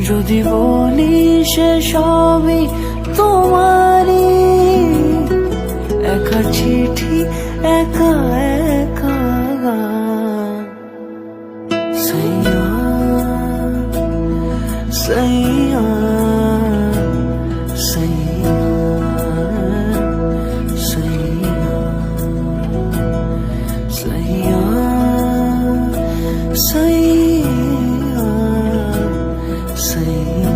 যদি বলি সে সবই তোমারই, একা চিঠি একা একা গান। সাইয়া সাইয়া সাইয়া সাইয়া সাইয়া সাইয়া সাইয়া।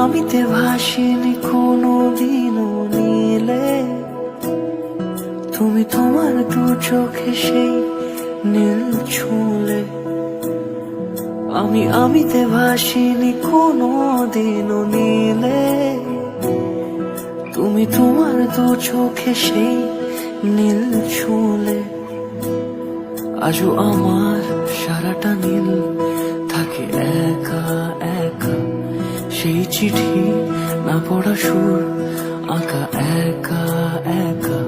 আমিতে ভাসিনি কোনো দিনও নীলে, তুমি তোমার দু চোখে সেই নীল ছুঁলে। আমিতে ভাসিনি কোনো দিনও নীলে, তুমি তোমার দু চোখে সেই নীল ছুঁলে। আজও আমার সারাটা নীল থাকে একা একা, সেই চিঠি না পড়া সুর আঁকা একা একা।